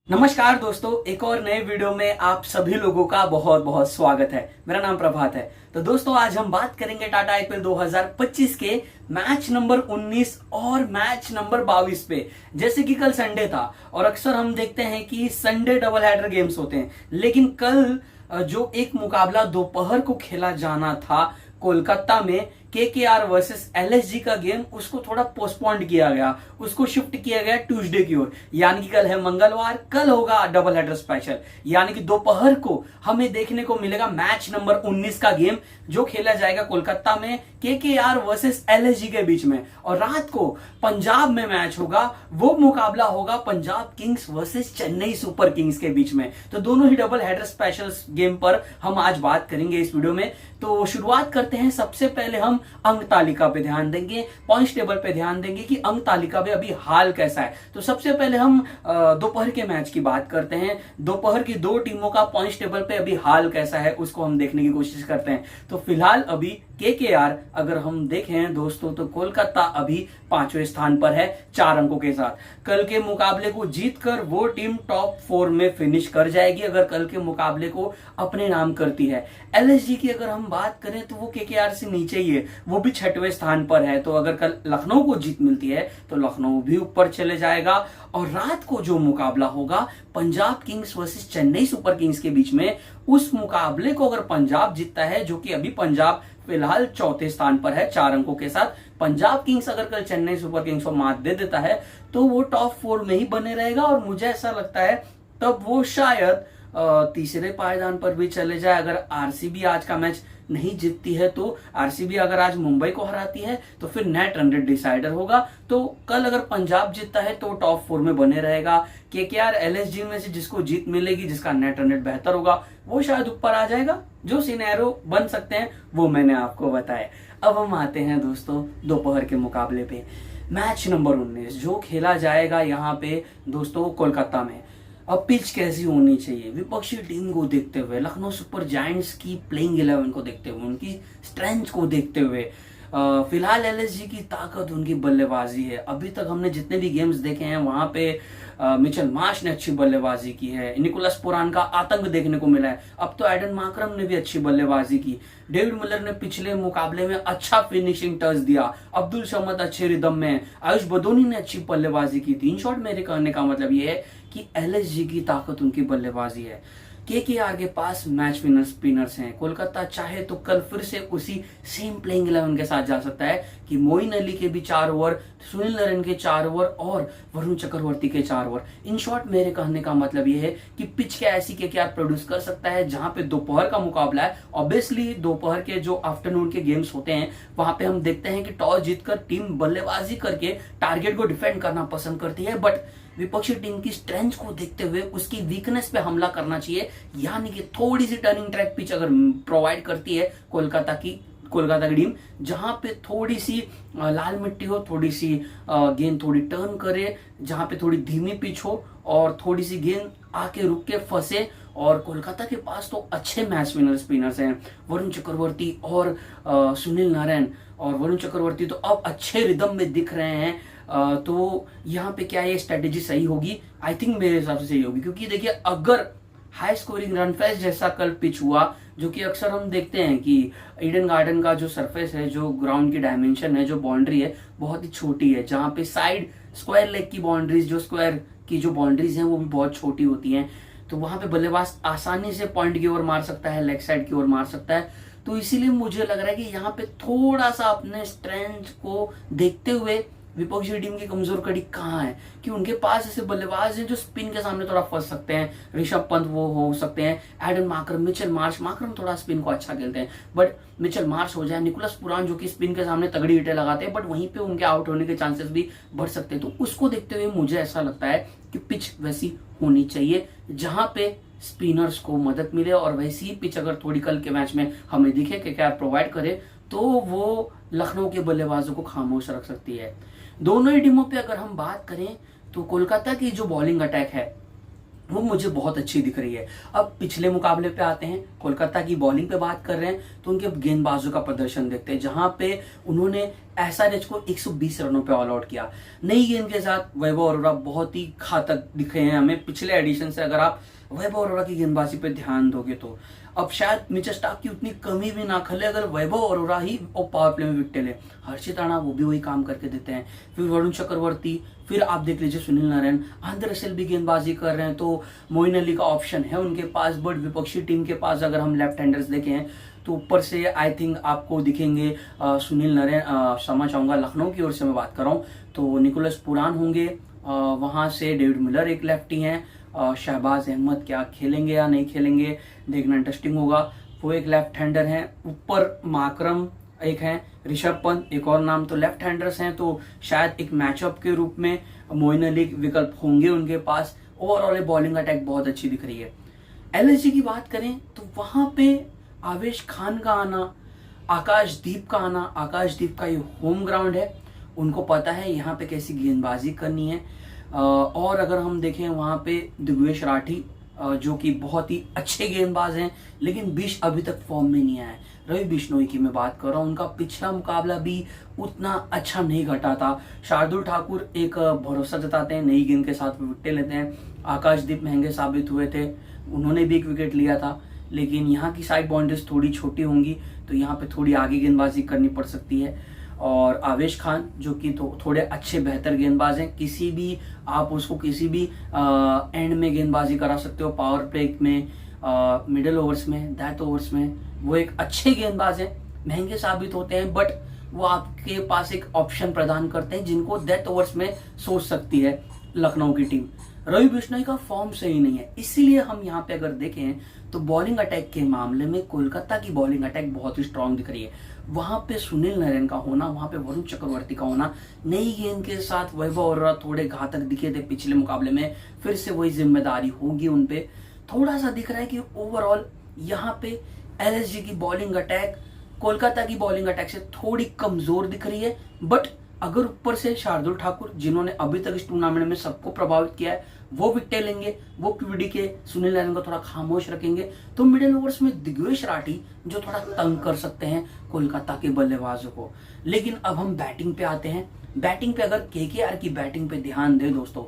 नमस्कार दोस्तों, एक और नए वीडियो में आप सभी लोगों का बहुत बहुत स्वागत है। मेरा नाम प्रभात है। तो दोस्तों, आज हम बात करेंगे टाटा आईपीएल 2025 के मैच नंबर 19 और मैच नंबर 22 पे। जैसे कि कल संडे था और अक्सर हम देखते हैं कि संडे डबल हेडर गेम्स होते हैं, लेकिन कल जो एक मुकाबला दोपहर को खेला जाना था कोलकाता में, केकेआर वर्सेस एलएसजी का गेम, उसको थोड़ा पोस्टपोन्ड किया गया, उसको शिफ्ट किया गया ट्यूसडे की ओर। यानी कि कल है मंगलवार, कल होगा डबल हेडर स्पेशल। यानी कि दोपहर को हमें देखने को मिलेगा मैच नंबर 19 का गेम, जो खेला जाएगा कोलकाता में केकेआर वर्सेस एलएसजी के बीच में। और रात को पंजाब में मैच होगा, वो मुकाबला होगा Punjab Kings versus Chennai super Kings के बीच में। तो दोनों ही डबल हेडर स्पेशल गेम पर हम आज बात करेंगे इस वीडियो में। तो शुरुआत करते हैं। सबसे पहले हम अंक तालिका पे ध्यान देंगे, पॉइंट्स टेबल पे ध्यान देंगे कि अंक तालिका में अभी हाल कैसा है। तो सबसे पहले हम दोपहर के मैच की बात करते हैं। दोपहर की दो टीमों का पॉइंट्स टेबल पे अभी हाल कैसा है, उसको हम देखने की कोशिश करते हैं। तो फिलहाल अभी केकेआर अगर हम देखें दोस्तों, तो कोलकाता अभी 5वें स्थान पर है 4 अंकों के साथ। कल के मुकाबले को जीतकर वो टीम टॉप 4 में फिनिश कर जाएगी अगर कल के मुकाबले को अपने नाम करती है। एलएसजी की अगर हम बात करें तो वो केकेआर से नीचे ही है, वो भी 6वें स्थान पर है। तो अगर कल लखनऊ को जीत मिलती है तो लखनऊ भी ऊपर चले जाएगा। और रात को जो मुकाबला होगा Punjab Kings versus Chennai super Kings के बीच में, उस मुकाबले को अगर पंजाब जीतता है, जो कि अभी पंजाब फिलहाल 4थे स्थान पर है 4 अंकों के साथ, पंजाब किंग्स अगर कल चेन्नई सुपर किंग्स को मात दे देता है तो वो टॉप 4 में ही बने रहेगा। और मुझे ऐसा लगता है तब वो शायद तीसरे पायदान पर भी चले जाए। अगर आरसीबी आज का मैच नहीं जीतती है, तो आरसीबी अगर आज मुंबई को हराती है तो फिर नेट रन रेट डिसाइडर होगा। तो कल अगर पंजाब जीतता है तो टॉप 4 में बने रहेगा। केकेआर एलएसजी में से जिसको जीत मिलेगी, जिसका नेट रन रेट बेहतर होगा, वो शायद ऊपर आ जाएगा। जो सिनेरियो बन सकते हैं वो मैंने आपको बताया। अब हम आते हैं दोस्तों दोपहर के मुकाबले पे। मैच नंबर 19 जो खेला जाएगा यहाँ पे दोस्तों कोलकाता में। अब पिच कैसी होनी चाहिए, विपक्षी टीम को देखते हुए, लखनऊ सुपर जायंट्स की प्लेइंग 11 को देखते हुए, उनकी स्ट्रेंथ को देखते हुए, फिलहाल एलएसजी की ताकत, उनकी बल्लेबाजी है। अभी तक हमने जितने भी गेम्स देखे हैं वहां पे मिचेल मार्श ने अच्छी बल्लेबाजी की है, निकोलस पुरान का आतंक देखने को मिला है। अब तो एडन मार्करम ने भी अच्छी बल्लेबाजी की, डेविड मिलर ने पिछले मुकाबले में अच्छा फिनिशिंग टच दिया, अब्दुल शमद अच्छे रिदम में, आयुष बदोनी ने अच्छी बल्लेबाजी की थी। इन शॉर्ट मेरे कहने का मतलब ये है कि एलएसजी की ताकत उनकी बल्लेबाजी है। केकेआर के पास मैच विनर स्पिनर्स हैं। कोलकाता चाहे तो कल फिर से उसी सेम प्लेइंग 11 के साथ जा सकता है कि मोइन अली के भी 4 ओवर, सुनील नारायण के 4 ओवर और वरुण चक्रवर्ती के 4 ओवर। इन शॉर्ट मेरे कहने का मतलब ये है कि पिच क्या ऐसी केकेआर प्रोड्यूस कर सकता है जहां पे दोपहर का मुकाबला है। ऑब्वियसली दोपहर के जो आफ्टरनून के गेम्स होते हैं वहां पे हम देखते हैं कि टॉस जीतकर टीम बल्लेबाजी करके टारगेट को डिफेंड करना पसंद करती है, बट विपक्षी टीम की स्ट्रेंथ को देखते हुए उसकी वीकनेस पे हमला करना चाहिए। यानी कि थोड़ी सी टर्निंग ट्रैक पिच अगर प्रोवाइड करती है कोलकाता की टीम, जहां पे थोड़ी सी लाल मिट्टी हो, थोड़ी सी गेंद थोड़ी टर्न करे, जहां पे थोड़ी धीमी पिच हो और थोड़ी सी गेंद आके रुक के फंसे। और कोलकाता के पास तो अच्छे मैच विनर स्पिनर्स हैं, वरुण चक्रवर्ती और सुनील नारायण। और वरुण चक्रवर्ती तो अब अच्छे रिदम में दिख रहे हैं। तो यहाँ पे क्या ये स्ट्रेटेजी सही होगी? आई थिंक मेरे हिसाब से सही होगी, क्योंकि देखिए अगर हाई स्कोरिंग रन फेस्ट जैसा कल पिच हुआ, जो कि अक्सर हम देखते हैं कि ईडन गार्डन का जो सरफेस है, जो ग्राउंड की डायमेंशन है, जो बाउंड्री है, बहुत ही छोटी है, जहां पे साइड स्क्वायर लेग की बाउंड्रीज, जो स्क्वायर की जो बाउंड्रीज हैं वो भी बहुत छोटी होती हैं। तो वहां पे बल्लेबाज आसानी से पॉइंट की ओर मार सकता है, लेग साइड की ओर मार सकता है। तो इसीलिए मुझे लग रहा है कि यहाँ पे थोड़ा सा अपने स्ट्रेंथ को देखते हुए विपक्षी टीम की कमजोर कड़ी कहाँ है कि उनके पास ऐसे बल्लेबाज हैं जो स्पिन के सामने थोड़ा फंस सकते हैं। ऋषभ पंत वो हो सकते हैं, Aiden Markram, Mitchell Marsh. Markram थोड़ा स्पिन को अच्छा खेलते हैं, बट मिचेल मार्श हो जाए, निकोलस पुरान जो कि स्पिन के सामने तगड़ी हिटें लगाते हैं, बट वहीं पे उनके आउट होने के चांसेस भी बढ़ सकते हैं। तो उसको देखते हुए मुझे ऐसा लगता है कि पिच वैसी होनी चाहिए जहां पे स्पिनर्स को मदद मिले, और वैसी ही पिच अगर थोड़ी कल के मैच में हमें दिखे कि क्या प्रोवाइड करे तो वो लखनऊ के बल्लेबाजों को खामोश रख सकती है। दोनों ही टीमों पे अगर हम बात करें तो कोलकाता की जो बॉलिंग अटैक है वो मुझे बहुत अच्छी दिख रही है। अब पिछले मुकाबले पे आते हैं, कोलकाता की बॉलिंग पे बात कर रहे हैं तो उनके गेंदबाजों का प्रदर्शन देखते हैं, जहां पे उन्होंने एसआरएच को 120 रनों पे ऑल आउट किया। नई गेंद के साथ वैभव अरोड़ा बहुत ही घातक दिखे हैं हमें पिछले एडिशन से। अगर आप वैभव अरोड़ा की गेंदबाजी पे ध्यान दोगे तो अब शायद मिचेल स्टार्क की उतनी कमी भी ना खले अगर वैभव अरोड़ा ही पावर प्ले में विकेट ले। हर्षित राणा वो भी वही काम करके देते हैं। फिर वरुण चक्रवर्ती, फिर आप देख लीजिए सुनील नारायण, आंध्र रसेल भी गेंदबाजी कर रहे हैं, तो मोइन अली का ऑप्शन है उनके पास। बट विपक्षी टीम के पास अगर हम लेफ्ट हैंडर्स देखें तो ऊपर से आई थिंक आपको दिखेंगे सुनील नारायण, क्षमा चाहूंगा लखनऊ की ओर से मैं बात कर रहा हूँ, तो निकोलस पुरान होंगे, वहां से डेविड मिलर एक लेफ्टी हैं, शहबाज अहमद क्या खेलेंगे या नहीं खेलेंगे देखना इंटरेस्टिंग होगा, वो एक लेफ्ट हैंडर हैं। ऊपर माकरम एक हैं, ऋषभ पंत एक और नाम, तो लेफ्ट हैंडर्स हैं, तो शायद एक मैचअप के रूप में मोइन अली विकल्प होंगे उनके पास। ओवरऑल बॉलिंग अटैक बहुत अच्छी दिख रही है। एलएसजी की बात करें तो वहां पे आवेश खान का आना, आकाशदीप का आना, आकाशदीप का ये होम ग्राउंड है, उनको पता है यहाँ पे कैसी गेंदबाजी करनी है। और अगर हम देखें वहां पे दिग्वेश राठी जो कि बहुत ही अच्छे गेंदबाज हैं, लेकिन बिश अभी तक फॉर्म में नहीं आया है। रवि बिश्नोई की मैं बात कर रहा हूँ, उनका पिछला मुकाबला भी उतना अच्छा नहीं घटा था। शार्दुल ठाकुर एक भरोसा जताते हैं, नई गेंद के साथ विकेट लेते हैं। आकाशदीप महंगे साबित हुए थे, उन्होंने भी एक विकेट लिया था, लेकिन यहाँ की साइड बाउंड्रीज थोड़ी छोटी होंगी तो यहाँ पे थोड़ी आगे गेंदबाजी करनी पड़ सकती है। और आवेश खान जो कि तो थोड़े अच्छे बेहतर गेंदबाज हैं, किसी भी आप उसको किसी भी एंड में गेंदबाजी करा सकते हो, पावर प्ले में, मिडिल ओवर्स में, डेथ ओवर्स में, वो एक अच्छे गेंदबाज हैं, महंगे साबित होते हैं, बट वो आपके पास एक ऑप्शन प्रदान करते हैं जिनको डेथ ओवर्स में सोच सकती है लखनऊ की टीम। रवि बिश्नोई का फॉर्म सही नहीं है, इसीलिए हम यहाँ पे अगर देखें तो बॉलिंग अटैक के मामले में कोलकाता की बॉलिंग अटैक बहुत ही स्ट्रांग दिख रही है। वहां पे सुनील नारायण का होना, वहां पे वरुण चक्रवर्ती का होना, नई गेंद के साथ वैभव अरोड़ा थोड़े घातक दिखे थे पिछले मुकाबले में, फिर से वही जिम्मेदारी होगी उनपे। थोड़ा सा दिख रहा है कि ओवरऑल यहाँ पे एलएसजी की बॉलिंग अटैक कोलकाता की बॉलिंग अटैक से थोड़ी कमजोर दिख रही है। बट अगर ऊपर से शार्दुल ठाकुर, जिन्होंने अभी तक इस टूर्नामेंट में सबको प्रभावित किया है, वो विकेट लेंगे, वो क्यूडी के सुनील नारायण को थोड़ा खामोश रखेंगे, तो मिडिल ओवर्स में दिग्वेश राठी जो थोड़ा तंग कर सकते हैं कोलकाता के बल्लेबाजों को। लेकिन अब हम बैटिंग पे आते हैं। बैटिंग पे अगर केकेआर की बैटिंग पे ध्यान दे दोस्तों,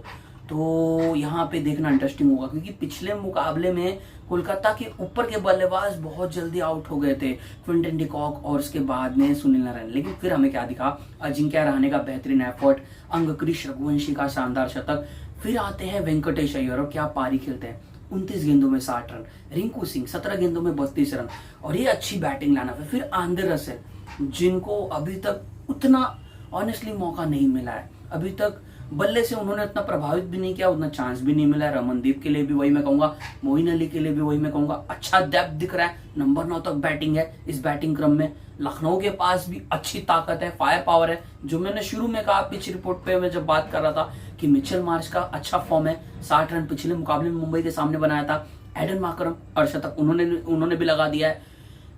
तो यहाँ पे देखना इंटरेस्टिंग होगा, क्योंकि पिछले मुकाबले में कोलकाता के ऊपर के बल्लेबाज बहुत जल्दी आउट हो गए थे, क्विंटन डिकॉक और उसके बाद में सुनील नारायण। लेकिन फिर हमें क्या दिखा, अजिंक्य रहाणे का बेहतरीन एफर्ट, अंगक्रिश रघुवंशी का शानदार शतक, फिर आते हैं वेंकटेश अय्यर और क्या पारी खेलते हैं, 29 गेंदों में 60 रन, रिंकू सिंह 17 गेंदों में 32 रन, और ये अच्छी बैटिंग लाइनअप है। फिर आंद्रे रसेल, जिनको अभी तक उतना ऑनेस्टली मौका नहीं मिला है, अभी तक बल्ले से उन्होंने उतना प्रभावित भी नहीं किया, उतना चांस भी नहीं मिला है। रमनदीप के लिए भी वही मैं कहूंगा, मोइन अली के लिए भी वही मैं कहूंगा, अच्छा डेप्थ दिख रहा है, नंबर 9 तक बैटिंग है इस बैटिंग क्रम में। लखनऊ के पास भी अच्छी ताकत है, फायर पावर है, जो मैंने शुरू में कहा पिच रिपोर्ट पे मैं जब बात कर रहा था कि मिचेल मार्श का अच्छा फॉर्म है, 60 रन पिछले मुकाबले में मुंबई के सामने बनाया था। एडन माकरम अर्धशतक उन्होंने भी लगा दिया है।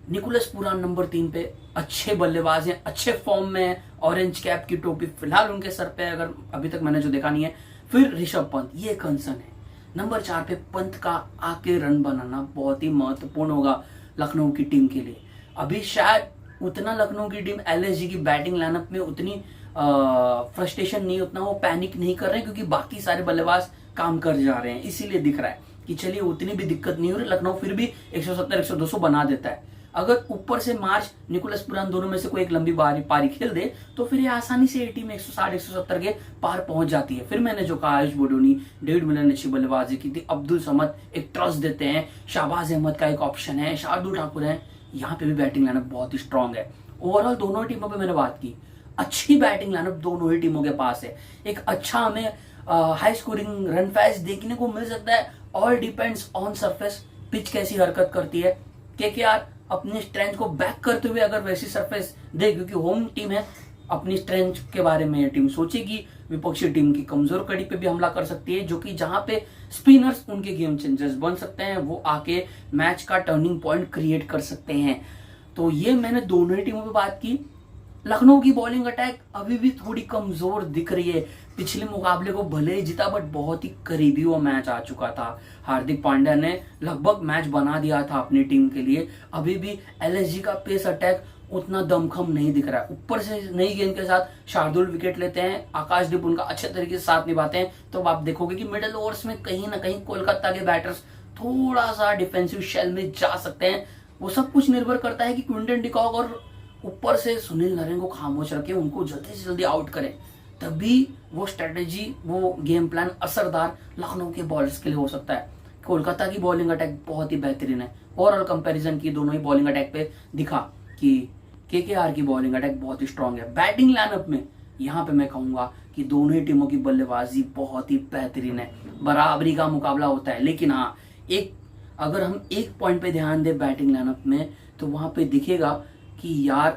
निकोलस पुरान नंबर 3 पे अच्छे बल्लेबाज हैं, अच्छे फॉर्म में है, ऑरेंज कैप की टोपी फिलहाल उनके सर पे, अगर अभी तक मैंने जो देखा नहीं है। फिर ऋषभ पंत, ये कंसर्न है। नंबर 4 पे पंत का आके रन बनाना बहुत ही महत्वपूर्ण होगा लखनऊ की टीम के लिए। अभी शायद उतना लखनऊ की टीम एलएसजी की बैटिंग लाइनअप में उतनी फ्रस्ट्रेशन नहीं, उतना वो पैनिक नहीं कर रहे हैं, क्योंकि बाकी सारे बल्लेबाज काम कर जा रहे हैं, इसीलिए दिख रहा है कि चलिए उतनी भी दिक्कत नहीं हो रही। लखनऊ फिर भी 170 100 बना देता है। अगर ऊपर से मार्च, निकोलस पुरान दोनों में से कोई एक लंबी पारी खेल दे तो फिर ये आसानी से 80 में 160 170 के पार पहुंच जाती है। फिर मैंने जो कहा, आयुष बोडोनी, डेविड मिलर ने अच्छी बल्लेबाजी की थी, अब्दुल समद एक ट्रस्ट देते हैं, शहबाज अहमद का एक ऑप्शन है, शार्दुल ठाकुर है, यहाँ पे भी बैटिंग लाइनअप बहुत ही स्ट्रांग है। ओवरऑल दोनों टीमों पे मैंने बात की, अच्छी बैटिंग लाइनअप दोनों ही टीमों के पास है। एक अच्छा हमें हाई स्कोरिंग रन फैस देखने को मिल सकता है। All depends on surface, pitch कैसी हरकत करती है। केकेआर अपनी स्ट्रेंथ को बैक करते हुए अगर वैसी सरफेस दे, क्योंकि होम टीम है, अपनी स्ट्रेंथ के बारे में ये टीम सोचेगी, विपक्षी टीम की कमजोर कड़ी पे भी हमला कर सकती है, जो कि जहां पे स्पिनर्स उनके गेम चेंजर्स बन सकते हैं, वो आके मैच का टर्निंग पॉइंट क्रिएट कर सकते हैं। तो ये मैंने दोनों ही टीमों पे बात की। लखनऊ की बॉलिंग अटैक अभी भी थोड़ी कमजोर दिख रही है। पिछले मुकाबले को भले ही जीता बट बहुत ही करीबी वो मैच आ चुका था। हार्दिक पांड्या ने लगभग मैच बना दिया था अपनी टीम के लिए। अभी भी एलएसजी का पेस अटैक उतना दमखम नहीं दिख रहा है। ऊपर से नई गेंद के साथ शार्दुल विकेट लेते हैं, आकाशदीप उनका अच्छे तरीके से साथ निभाते हैं। तो आप देखोगे कि मिडिल ओवर्स में कहीं ना कहीं कोलकाता के बैटर्स थोड़ा सा डिफेंसिव शेल में जा सकते हैं। वो सब कुछ निर्भर करता है कि क्विंटन डिकॉक और ऊपर से सुनील नारायण को खामोश रखे, उनको जल्दी से जल्दी आउट करें, तभी वो स्ट्रेटेजी, वो गेम प्लान असरदार लखनऊ के बॉलर्स के लिए हो सकता है। कोलकाता की बॉलिंग अटैक बहुत ही बेहतरीन है। ओवरऑल कंपैरिजन की दोनों ही बॉलिंग अटैक पे दिखा कि केकेआर की बॉलिंग अटैक बहुत ही स्ट्रांग है। बैटिंग लाइनअप में यहाँ पे मैं कहूंगा कि दोनों ही टीमों की बल्लेबाजी बहुत ही बेहतरीन है। बराबरी का मुकाबला होता है, लेकिन हाँ, अगर हम एक पॉइंट पे ध्यान दें बैटिंग लाइनअप में, तो वहां पे दिखेगा कि यार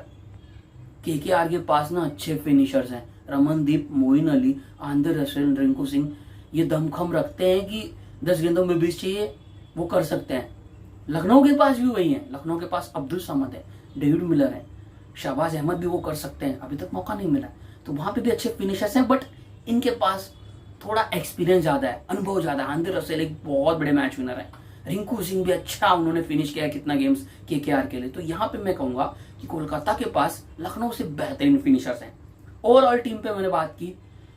केकेआर के पास ना अच्छे फिनिशर्स हैं। रमनदीप, मोइन अली, आंद्रे रसेल, रिंकू सिंह ये दमखम रखते हैं कि 10 गेंदों में 20 चाहिए, वो कर सकते हैं। लखनऊ के पास भी वही है। लखनऊ के पास अब्दुल समद है, डेविड मिलर है, शहबाज अहमद भी वो कर सकते हैं, अभी तक मौका नहीं मिला। तो वहां पे भी अच्छे फिनिशर्स हैं, बट इनके पास थोड़ा एक्सपीरियंस ज्यादा है, अनुभव ज्यादा है। आंद्रे रसेल एक बहुत बड़े मैच विनर है, रिंकू सिंह भी अच्छा उन्होंने फिनिश किया कितना गेम्स केकेआर के लिए। तो यहाँ पे मैं कहूंगा कि कोलकाता के पास लखनऊ से बेहतरीन फिनिशर्स हैं। ओवरऑल टीम पे मैंने बात की,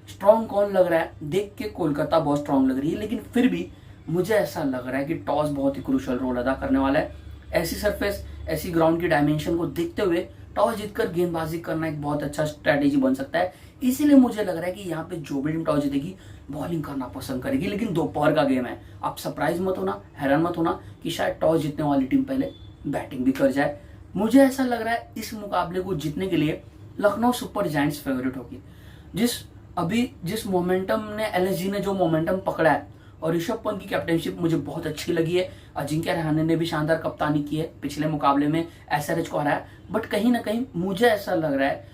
स्ट्रॉन्ग कौन लग रहा है, देख के कोलकाता बहुत स्ट्रॉन्ग लग रही है, लेकिन फिर भी मुझे ऐसा लग रहा है कि टॉस बहुत ही क्रूशियल रोल अदा करने वाला है। ऐसी सरफेस, ऐसी ग्राउंड की डायमेंशन को देखते हुए टॉस जीतकर गेंदबाजी करना एक बहुत अच्छा स्ट्रैटेजी बन सकता है। इसीलिए मुझे लग रहा है कि यहाँ पे जो भी टीम टॉस जीतेगी बॉलिंग करना पसंद करेगी। लेकिन दोपहर का गेम है, आप सरप्राइज मत होना, हैरान मत होना कि शायद टॉस जीतने वाली टीम पहले बैटिंग भी कर जाए। मुझे ऐसा लग रहा है इस मुकाबले को जीतने के लिए लखनऊ सुपर जायंट्स फेवरेट होगी। जिस मोमेंटम ने एलएसजी ने जो मोमेंटम पकड़ा है, और ऋषभ पंत की कैप्टनशिप मुझे बहुत अच्छी लगी है। अजिंक्य रहाणे ने भी शानदार कप्तानी की है, पिछले मुकाबले में एसआरएच को हराया। बट कहीं ना कहीं मुझे ऐसा लग रहा है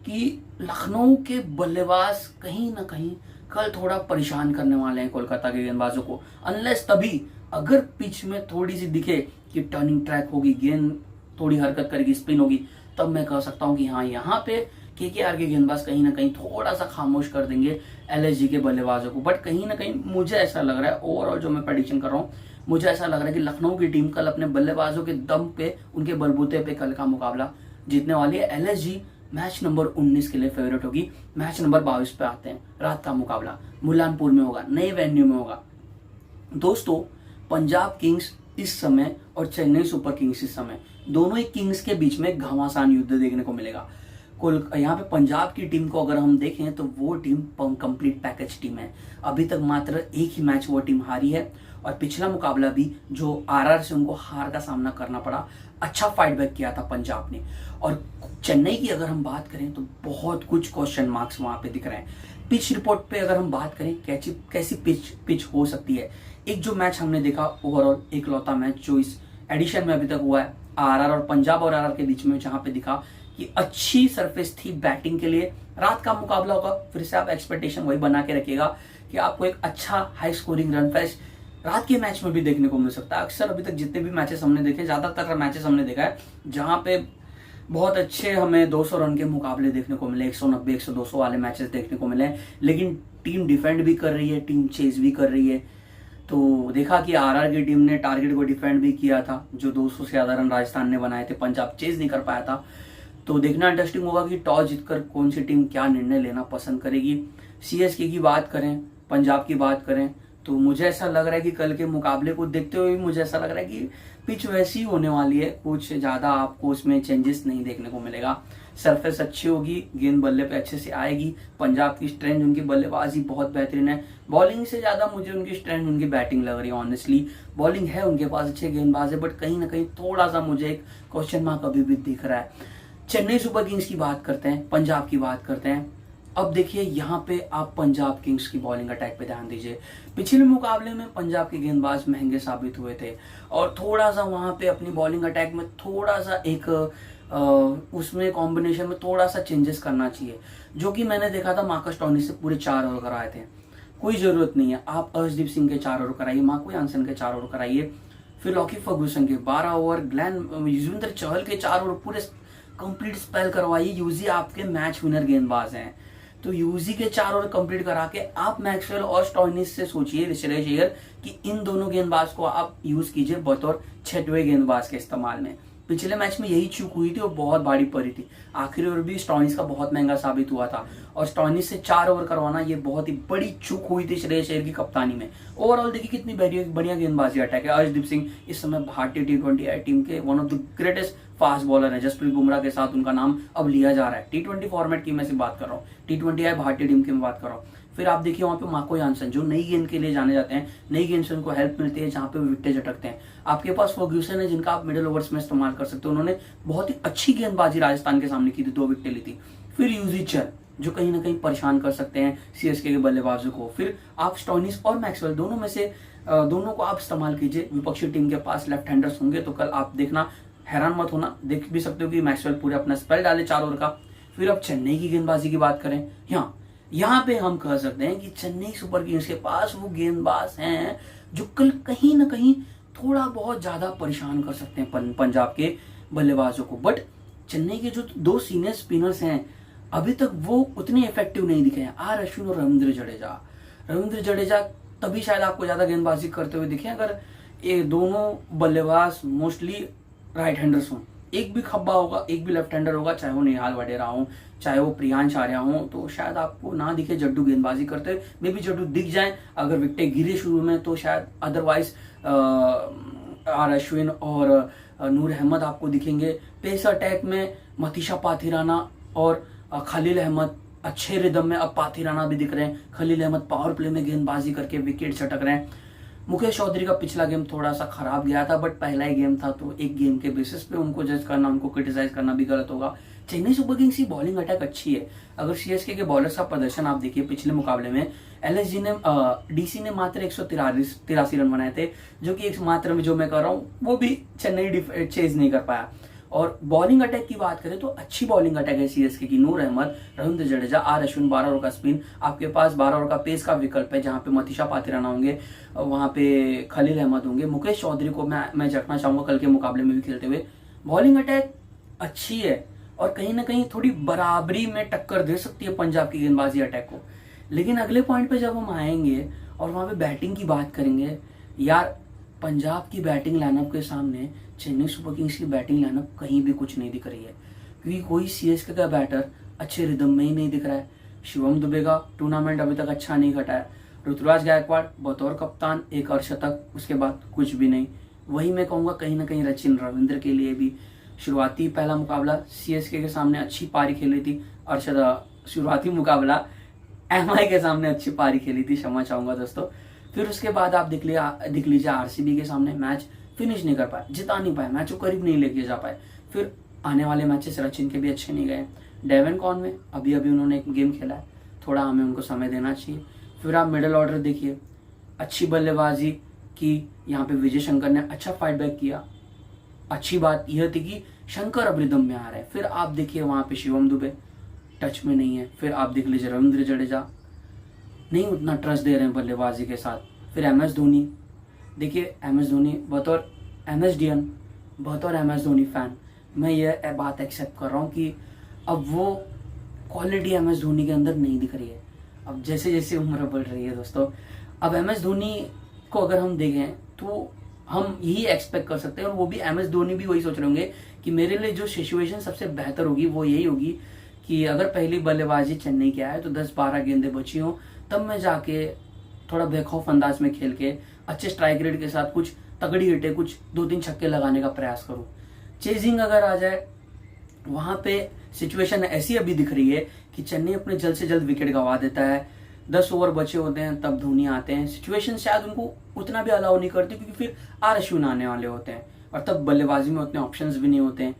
कि लखनऊ के बल्लेबाज कहीं ना कहीं कल थोड़ा परेशान करने वाले हैं कोलकाता के गेंदबाजों को। अनलेस तभी अगर पिच में थोड़ी सी दिखे कि टर्निंग ट्रैक होगी, गेंद थोड़ी हरकत करेगी, स्पिन होगी, तब मैं कह सकता हूं कि हाँ, यहाँ पे केकेआर के गेंदबाज कहीं ना कहीं थोड़ा सा खामोश कर देंगे एलएसजी के बल्लेबाजों को। बट कहीं ना कहीं मुझे ऐसा लग रहा है, ओवरऑल जो मैं प्रेडिक्शन कर रहा हूँ, मुझे ऐसा लग रहा है कि लखनऊ की टीम कल अपने बल्लेबाजों के दम पे, उनके बलबूते पे कल का मुकाबला जीतने वाली है। एलएसजी मैच नंबर 19 के लिए फेवरेट होगी। मैच नंबर 22 पे आते हैं। रात का मुकाबला मुलानपुर में होगा, नए वेन्यू में होगा। दोस्तों, पंजाब किंग्स इस समय और चेन्नई सुपर किंग्स इस समय, दोनों ही किंग्स के बीच में घमासान युद्ध देखने को मिलेगा। यहाँ पे पंजाब की टीम को अगर हम देखें तो वो टीम कंप्लीट पैकेज टीम है। अभी तक मात्र एक ही मैच वो टीम हारी है, और पिछला मुकाबला भी जो आरआर से उनको हार का सामना करना पड़ा, अच्छा फाइट बैक किया था पंजाब ने। और चेन्नई की अगर हम बात करें तो बहुत कुछ क्वेश्चन मार्क्स वहां पे दिख रहे हैं। पिच रिपोर्ट पे अगर हम बात करें कैसी पिच हो सकती है, एक जो मैच हमने देखा ओवरऑल एकलौता मैच जो इस एडिशन में अभी तक हुआ है आरआर और पंजाब और आरआर के बीच में, जहां पे दिखा कि अच्छी सरफेस थी बैटिंग के लिए। रात का मुकाबला होगा, फिर से आप एक्सपेक्टेशन वही बना के रखिएगा कि आपको एक अच्छा हाई स्कोरिंग रन फेस्ट रात के मैच में भी देखने को मिल सकता है। अक्सर अभी तक जितने भी मैचेस हमने देखे, ज्यादातर मैचेस हमने देखा है जहां पे बहुत अच्छे हमें 200 रन के मुकाबले देखने को मिले, 190, 100, 200 वाले मैचेस देखने को मिले। लेकिन टीम डिफेंड भी कर रही है, टीम चेज भी कर रही है। तो देखा कि आरआर की टीम ने टारगेट को डिफेंड भी किया था, जो 200 से ज्यादा रन राजस्थान ने बनाए थे, पंजाब चेज नहीं कर पाया था। तो देखना इंटरेस्टिंग होगा कि टॉस जीतकर कौन सी टीम क्या निर्णय लेना पसंद करेगी। सीएसके की बात करें, पंजाब की बात करें, तो मुझे ऐसा लग रहा है कि कल के मुकाबले को देखते हुए मुझे ऐसा लग रहा है कि पिच वैसी होने वाली है, कुछ ज्यादा आपको उसमें चेंजेस नहीं देखने को मिलेगा। सरफेस अच्छी होगी, गेंद बल्ले पे अच्छे से आएगी। पंजाब की स्ट्रेंथ, उनकी बल्लेबाजी बहुत बेहतरीन है। बॉलिंग से ज्यादा मुझे उनकी स्ट्रेंथ, उनकी बैटिंग लग रही है। ऑनेस्टली बॉलिंग है उनके पास, अच्छे गेंदबाज है, बट कहीं ना कहीं थोड़ा सा मुझे एक क्वेश्चन मार्क अभी भी दिख रहा है। चेन्नई सुपर किंग्स की बात करते हैं, पंजाब की बात करते हैं। अब देखिए यहाँ पे आप पंजाब किंग्स की बॉलिंग अटैक पे ध्यान दीजिए। पिछले मुकाबले में पंजाब के गेंदबाज महंगे साबित हुए थे, और थोड़ा सा वहां पे अपनी बॉलिंग अटैक में थोड़ा सा एक उसमें कॉम्बिनेशन में थोड़ा सा चेंजेस करना चाहिए, जो कि मैंने देखा था मार्कस टॉनी से पूरे 4 ओवर कराए थे। कोई जरूरत नहीं है, आप अर्शदीप सिंह के 4 ओवर कराइए, मार्को यानसन के 4 ओवर कराइए, फिर लॉकी फर्गूसन के 12 ओवर, युजवेंद्र चहल के 4 ओवर पूरे कंप्लीट स्पेल करवाइए। यूजी आपके मैच विनर गेंदबाज हैं, तो यूजी के 4 ओवर कंप्लीट करा के आप मैक्सवेल और स्टॉइनिस से सोचिए श्रेयस अय्यर कि इन दोनों गेंदबाज को आप यूज कीजिए बतौर 6वें गेंदबाज के इस्तेमाल में। पिछले मैच में यही चूक हुई थी और बहुत भारी पड़ी थी। आखिरी ओवर भी स्टॉइनिस का बहुत महंगा साबित हुआ था और स्टॉइनिस से 4 ओवर करवाना ये बहुत ही बड़ी चूक हुई थी श्रेयस अय्यर की कप्तानी में। ओवरऑल देखिए कितनी बढ़िया गेंदबाजी अटैक है। अर्शदीप सिंह इस समय भारतीय T20 टीम के one of the greatest fast bowler है। जसप्रीत बुमराह के साथ उनका नाम अब लिया जा रहा है। T20 फॉर्मेट की मैं से बात कर रहा हूँ, T20 भारतीय टीम की मैं बात कर रहा हूँ। फिर आप देखिए वहां पे मार्को यानसन जो नई गेंद के लिए जाने जाते हैं, नई गेंद से उनको हेल्प मिलती है जहां पे वो विकेट झटकते हैं। आपके पास फर्ग्यूसन है जिनका आप मिडिल ओवर्स में इस्तेमाल कर सकते हो। उन्होंने बहुत ही अच्छी गेंदबाजी राजस्थान के सामने की थी, 2 विकेटें ली थी। फिर यूजीचर जो कहीं ना कहीं परेशान कर सकते हैं सीएसके के बल्लेबाजों को। फिर आप स्टॉइनिस और मैक्सवेल दोनों में से दोनों को आप इस्तेमाल कीजिए। विपक्षी टीम के पास लेफ्ट हैंडर्स होंगे तो कल आप देखना, हैरान मत होना, देख भी सकते हो कि मैक्सवेल पूरे अपना स्पेल डाले 4 ओवर का। फिर अब चेन्नई की गेंदबाजी की बात करें, यहाँ पे हम कह सकते हैं कि चेन्नई सुपर किंग्स के पास वो गेंदबाज हैं जो कल कहीं ना कहीं थोड़ा बहुत ज्यादा परेशान कर सकते हैं पंजाब के बल्लेबाजों को। बट चेन्नई के जो 2 सीनियर स्पिनर्स हैं अभी तक वो उतने इफेक्टिव नहीं दिखे हैं, आर अश्विन और रविंद्र जडेजा। रविंद्र जडेजा तभी शायद आपको ज्यादा गेंदबाजी करते हुए दिखे अगर ये दोनों बल्लेबाज मोस्टली राइट हैंडर्स हों। एक भी खब्बा होगा, एक भी लेफ्ट हैंडर होगा, चाहे वो निहाल वडेरा हो, चाहे वो प्रियांश आर्या हो, तो शायद आपको ना दिखे जड्डू गेंदबाजी करते हुए। मे भी जड्डू दिख जाए अगर विकेटें गिरे शुरू में तो शायद, अदरवाइज आर अश्विन और नूर अहमद आपको दिखेंगे। पेस अटैक में मतीशा पाथिराना और खलील अहमद अच्छे रिदम में, अब पाथिराना भी दिख रहे हैं। खलील अहमद पावर प्ले में गेंदबाजी करके विकेट झटक रहे हैं। मुकेश चौधरी का पिछला गेम थोड़ा सा खराब गया था बट पहला ही गेम था तो एक गेम के बेसिस पे उनको जज करना, उनको क्रिटिसाइज करना भी गलत होगा। चेन्नई सुपर किंग्स की बॉलिंग अटैक अच्छी है। अगर सीएसके के बॉलर्स का प्रदर्शन आप देखिए पिछले मुकाबले में एलएसजी ने डीसी ने मात्र 183 रन बनाए थे, जो कि एक मात्र में जो मैं कर रहा हूँ वो भी चेन्नई चेज नहीं कर पाया। और बॉलिंग अटैक की बात करें तो अच्छी बॉलिंग अटैक है सीएसके की। नूर अहमद, रविंद्र जडेजा, आर अश्विन, 12 ओवर का स्पिन, आपके पास 12 ओवर का पेस का विकल्प है जहां पे मतीशा पाथिराना होंगे, वहां पे खलील अहमद होंगे। मुकेश चौधरी को मैं जखना चाहूंगा कल के मुकाबले में भी खेलते हुए। बॉलिंग अटैक अच्छी है और कहीं ना कहीं थोड़ी बराबरी में टक्कर दे सकती है पंजाब की गेंदबाजी अटैक को। लेकिन अगले पॉइंट पे जब हम आएंगे और वहां पे बैटिंग की बात करेंगे, यार पंजाब की बैटिंग लाइनअप के सामने चेन्नई सुपर किंग्स की बैटिंग लाइनअप कहीं भी कुछ नहीं दिख रही है, क्योंकि कोई सीएसके का बैटर अच्छे रिदम में ही नहीं दिख रहा है। शिवम दुबे का टूर्नामेंट अभी तक अच्छा नहीं घटा है। ऋतुराज गायकवाड़ बतौर कप्तान 1 अर्धशतक, उसके बाद कुछ भी नहीं। वही मैं कहूंगा कहीं ना कहीं सचिन रविंद्र के लिए भी शुरुआती पहला मुकाबला सीएसके के सामने अच्छी पारी खेली थी। शुरुआती मुकाबला एमआई के सामने अच्छी पारी खेली थी, क्षमा चाहूंगा दोस्तों। फिर उसके बाद आप देख लीजिए आरसीबी के सामने मैच फिनिश नहीं कर पाए, जिता नहीं पाए, मैच को करीब नहीं लेके जा पाए। फिर आने वाले मैचेस सचिन के भी अच्छे नहीं गए। डेवन कॉनवे अभी उन्होंने एक गेम खेला है, थोड़ा हमें उनको समय देना चाहिए। फिर आप मिडिल ऑर्डर देखिए, अच्छी बल्लेबाजी की यहाँ पे विजय शंकर ने अच्छा फाइट बैक किया। अच्छी बात यह थी कि शंकर अब रिदम में आ रहे हैं। फिर आप देखिए वहां पे शिवम दुबे टच में नहीं है। फिर आप देख लीजिए रविंद्र जडेजा नहीं उतना ट्रस्ट दे रहे हैं बल्लेबाजी के साथ। फिर एमएस धोनी देखिए, एमएस धोनी बतौर एमएसडीएन, बतौर एमएस धोनी फैन मैं ये बात एक्सेप्ट कर रहा हूँ कि अब वो क्वालिटी एमएस धोनी के अंदर नहीं दिख रही है। अब जैसे जैसे उम्र बढ़ रही है दोस्तों, अब एमएस धोनी को अगर हम देखें तो हम यही एक्सपेक्ट कर सकते हैं, और वो भी एमएस धोनी भी वही सोच रहे होंगे कि मेरे लिए जो सिचुएशन सबसे बेहतर होगी वो यही होगी कि अगर पहली बल्लेबाजी चेन्नई की आए तो 10-12 गेंदें बची हों, तब मैं जाके थोड़ा बेखौफ अंदाज में खेल के अच्छे स्ट्राइक रेट के साथ कुछ तगड़ी हिटे, कुछ 2-3 छक्के लगाने का प्रयास करूं। चेजिंग अगर आ जाए, वहां पे सिचुएशन ऐसी अभी दिख रही है कि चेन्नई अपने जल्द से जल्द विकेट गंवा देता है। 10 ओवर बचे होते हैं तब धोनी आते हैं। सिचुएशन शायद उनको उतना भी अलाउ नहीं करती क्योंकि फिर आर अश्विन आने वाले होते हैं और तब बल्लेबाजी में उतने ऑप्शंस भी नहीं होते हैं।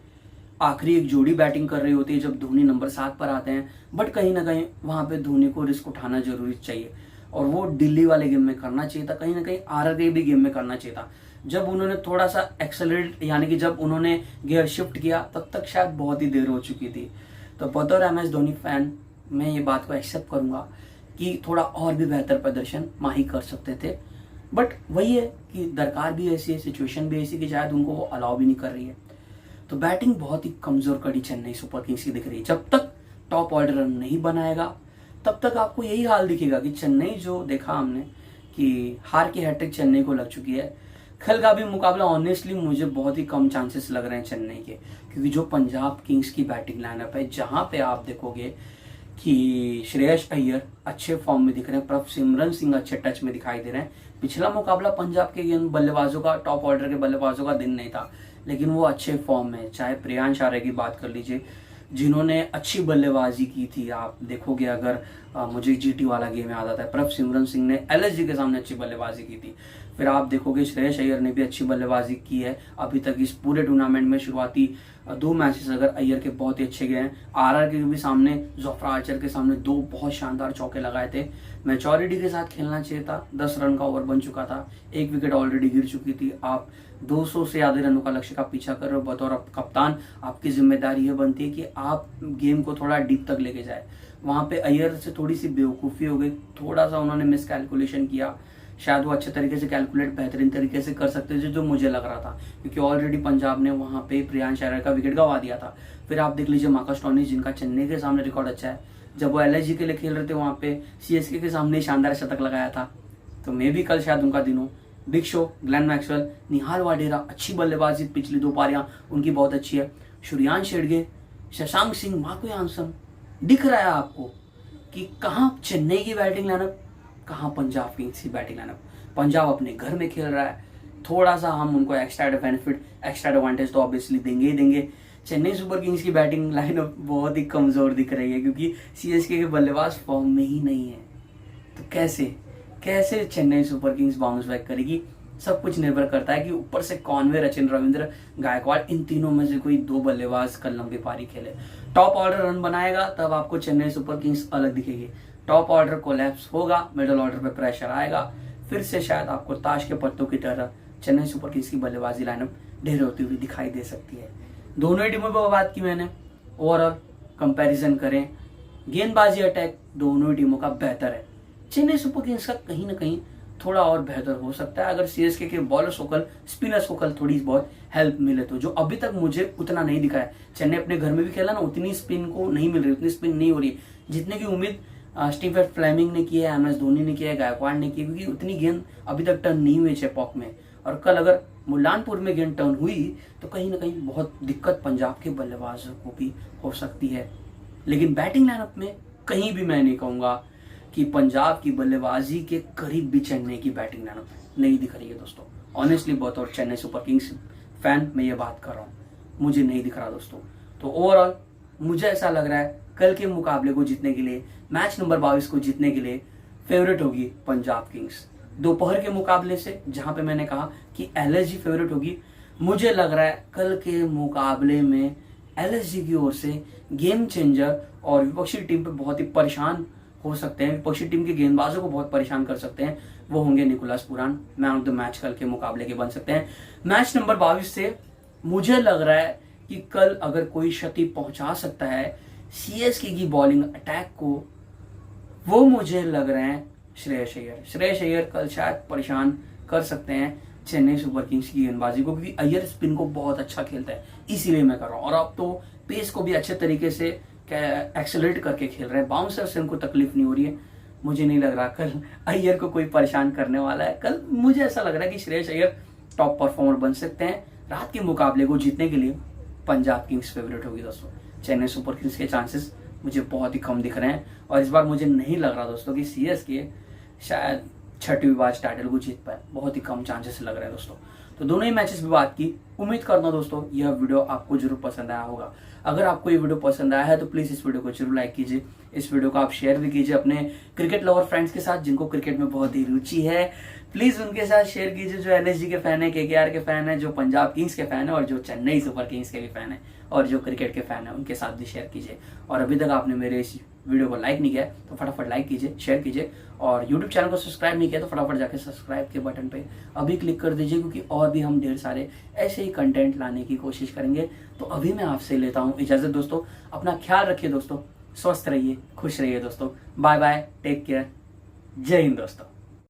आखिरी एक जोड़ी बैटिंग कर रही होती है जब धोनी नंबर 7 पर आते हैं। बट कहीं ना कहीं वहां पे धोनी को रिस्क उठाना जरूरी चाहिए, और वो दिल्ली वाले गेम में करना चाहिए था, कहीं ना कहीं आरआर के भी गेम में करना चाहिए था। जब उन्होंने थोड़ा सा एक्सेलरेट यानी कि जब उन्होंने गियर शिफ्ट किया तब तक शायद बहुत ही देर हो चुकी थी। तो बतौर एमएस धोनी फैन मैं ये बात को एक्सेप्ट करूंगा कि थोड़ा और भी बेहतर प्रदर्शन माही कर सकते थे। बट वही है कि दरकार भी ऐसी है, सिचुएशन भी ऐसी कि शायद उनको वो अलाउ भी नहीं कर रही है। तो बैटिंग बहुत ही कमजोर कड़ी चेन्नई सुपर किंग्स की दिख रही है। जब तक टॉप ऑर्डर रन नहीं बनाएगा तब तक आपको यही हाल दिखेगा कि चेन्नई जो देखा हमने कि हार की हैट्रिक चेन्नई को लग चुकी है। कल का भी मुकाबला ऑनेस्टली मुझे बहुत ही कम चांसेस लग रहे हैं चेन्नई के, क्योंकि जो पंजाब किंग्स की बैटिंग लाइनअप है जहां पे आप देखोगे कि श्रेयस अय्यर अच्छे फॉर्म में दिख रहे हैं, प्रभसिमरन सिंह अच्छे टच में दिखाई दे रहे हैं। पिछला मुकाबला पंजाब के बल्लेबाजों का, टॉप ऑर्डर के बल्लेबाजों का दिन नहीं था, लेकिन वो अच्छे फॉर्म में, चाहे प्रियांश आर्य की बात कर लीजिए जिन्होंने अच्छी बल्लेबाजी की थी। आप देखोगे अगर मुझे जीटी वाला गेम याद आता है, प्रभसिमरन सिंह ने एलएसजी के सामने अच्छी बल्लेबाजी की थी। फिर आप देखोगे श्रेयस अय्यर ने भी अच्छी बल्लेबाजी की है अभी तक इस पूरे टूर्नामेंट में। शुरुआती 2 मैचेस अगर अय्यर के बहुत ही अच्छे गए हैं। आरआर के भी सामने, जोफ्रा आर्चर के सामने 2 बहुत शानदार चौके लगाए थे। मैच्योरिटी के साथ खेलना चाहिए था। 10 रन का ओवर बन चुका था, 1 विकेट ऑलरेडी गिर चुकी थी। आप 200 से ज्यादा रनों का लक्ष्य का पीछा कर रहे हो। बतौर कप्तान आपकी जिम्मेदारी यह बनती है कि आप गेम को थोड़ा डीप तक लेके जाए। वहां पे अय्यर से थोड़ी सी बेवकूफ़ी हो गई, थोड़ा सा उन्होंने मिस कैलकुलेशन किया। शायद वो अच्छे तरीके से कैलकुलेट बेहतरीन तरीके से कर सकते थे जो मुझे लग रहा था, क्योंकि ऑलरेडी पंजाब ने वहां पे प्रियांश आर्य का विकेट गंवा दिया था। फिर आप देख लीजिए मार्कस स्टोइनिस जिनका चेन्नई के सामने रिकॉर्ड अच्छा है, जब वो एलएसजी के लिए खेल रहे थे वहां पे सीएसके के सामने शानदार शतक लगाया था। तो मे भी कल शायद उनका दिन हो। बिग शो, ग्लेन मैक्सवेल, निहाल वाडेरा अच्छी बल्लेबाजी पिछली 2 पारियां उनकी बहुत अच्छी है। सूर्यांश शेड़गे, शशांक सिंह, मार्को यानसन, दिख रहा है आपको कि कहाँ चेन्नई की बैटिंग लाइनअप, कहाँ पंजाब किंग्स की बैटिंग लाइनअप। पंजाब अपने घर में खेल रहा है, थोड़ा सा हम उनको एक्स्ट्रा बेनिफिट, एक्स्ट्रा एडवांटेज तो ऑब्वियसली देंगे ही देंगे। चेन्नई सुपर किंग्स की बैटिंग लाइनअप बहुत ही कमजोर दिख रही है, क्योंकि सीएसके के बल्लेबाज फॉर्म में ही नहीं है। तो कैसे Chennai super Kings bounce back करेगी, सब कुछ निर्भर करता है कि ऊपर से कॉनवे, रचिन रविंद्र, गायकवाड़, इन तीनों में से कोई 2 बल्लेबाज कल लंबी पारी खेले। टॉप ऑर्डर रन बनाएगा तब आपको चेन्नई सुपर किंग्स अलग दिखेगी। टॉप ऑर्डर कोलैप्स होगा, मिडिल ऑर्डर पे प्रेशर आएगा, फिर से शायद आपको ताश के पत्तों की तरह चेन्नई सुपर किंग्स की बल्लेबाजी लाइनअप ढेर होती हुई दिखाई दे सकती है। दोनों ही टीमों पर बात की मैंने, ओवरऑल कंपैरिजन करें, गेंदबाजी अटैक दोनों ही टीमों का बेहतर है। चेन्नई सुपर किंग्स का कहीं ना कहीं थोड़ा और बेहतर हो सकता है अगर सीएसके के बॉलर्स को कल, स्पिनर्स को कल थोड़ी बहुत हेल्प मिले तो, जो अभी तक मुझे उतना नहीं दिखा है। चेन्नई अपने घर में भी खेला ना, उतनी स्पिन को नहीं मिल रही, उतनी स्पिन नहीं हो रही जितने की उम्मीद स्टीफन फ्लेमिंग ने की है, एमएस धोनी ने किया है, गायकवाड़ ने की, क्योंकि उतनी गेंद अभी तक टर्न नहीं हुई चेपॉक में। और कल अगर मुल्लानपुर में गेंद टर्न हुई तो कहीं ना कहीं बहुत दिक्कत पंजाब के बल्लेबाजों को भी हो सकती है। लेकिन बैटिंग लाइनअप में कहीं भी मैं नहीं कहूंगा कि पंजाब की बल्लेबाजी के करीब भी चेन्नई की बैटिंग लाइनअप नहीं दिख रही है दोस्तों। ऑनेस्टली बतौर चेन्नई सुपर किंग्स फैन मैं ये बात कर रहा हूँ, मुझे नहीं दिख रहा दोस्तों। तो ओवरऑल मुझे ऐसा लग रहा है कल के मुकाबले को जीतने के लिए, मैच नंबर 22 को जीतने के लिए फेवरेट होगी पंजाब किंग्स। दोपहर के मुकाबले से जहां पे मैंने कहा कि एलएसजी फेवरेट होगी, मुझे लग रहा है कल के मुकाबले में एलएसजी की ओर से गेम चेंजर और विपक्षी टीम पे बहुत ही परेशान हो सकते हैं, विपक्षी टीम के गेंदबाजों को बहुत परेशान कर सकते हैं, वो होंगे निकोलस पुरान। मैन ऑफ द मैच कल के मुकाबले के बन सकते हैं। मैच नंबर 22 से मुझे लग रहा है कि कल अगर कोई क्षति पहुंचा सकता है सीएसके की बॉलिंग अटैक को, वो मुझे लग रहे हैं श्रेयस अय्यर। श्रेयस अय्यर कल शायद परेशान कर सकते हैं चेन्नई सुपर किंग्स की गेंदबाजी को, क्योंकि अय्यर स्पिन को बहुत अच्छा खेलता है, इसीलिए मैं कर रहा हूँ। और अब तो पेस को भी अच्छे तरीके से एक्सेलरेट करके खेल रहे हैं, बाउंसर से उनको तकलीफ नहीं हो रही है। मुझे नहीं लग रहा कल अय्यर को कोई परेशान करने वाला है। कल मुझे ऐसा लग रहा है कि श्रेयस अय्यर टॉप परफॉर्मर बन सकते हैं। रात के मुकाबले को जीतने के लिए पंजाब किंग्स फेवरेट होगी दोस्तों। चेन्नई सुपर किंग्स के चांसेस मुझे बहुत ही कम दिख रहे हैं, और इस बार मुझे नहीं लग रहा दोस्तों कि सीएसके शायद 6वीं बार टाइटल को जीत पाए, बहुत ही कम चांसेस लग रहे हैं दोस्तों। तो दोनों ही मैचेस पे बात की। उम्मीद करता हूं दोस्तों यह वीडियो आपको जरूर पसंद आया होगा। अगर आपको ये वीडियो पसंद आया है तो प्लीज इस वीडियो को जरूर लाइक कीजिए। इस वीडियो को आप शेयर भी कीजिए अपने क्रिकेट लवर फ्रेंड्स के साथ जिनको क्रिकेट में बहुत ही रुचि है। प्लीज उनके साथ शेयर कीजिए जो एलएसजी के फैन है, केकेआर के फैन है, जो पंजाब किंग्स के फैन है, और जो चेन्नई सुपर किंग्स के भी फैन है, और जो क्रिकेट के फैन है उनके साथ भी शेयर कीजिए। और अभी तक आपने मेरे इस वीडियो को लाइक नहीं किया तो फटाफट लाइक कीजिए, शेयर कीजिए, और यूट्यूब चैनल को सब्सक्राइब नहीं किया तो फटाफट जाके सब्सक्राइब के बटन पे अभी क्लिक कर दीजिए, क्योंकि और भी हम ढेर सारे ऐसे ही कंटेंट लाने की कोशिश करेंगे। तो अभी मैं आपसे लेता हूँ इजाजत दोस्तों। अपना ख्याल रखिए दोस्तों, स्वस्थ रहिए, खुश रहिए दोस्तों। बाय बाय, टेक केयर, जय हिंद दोस्तों।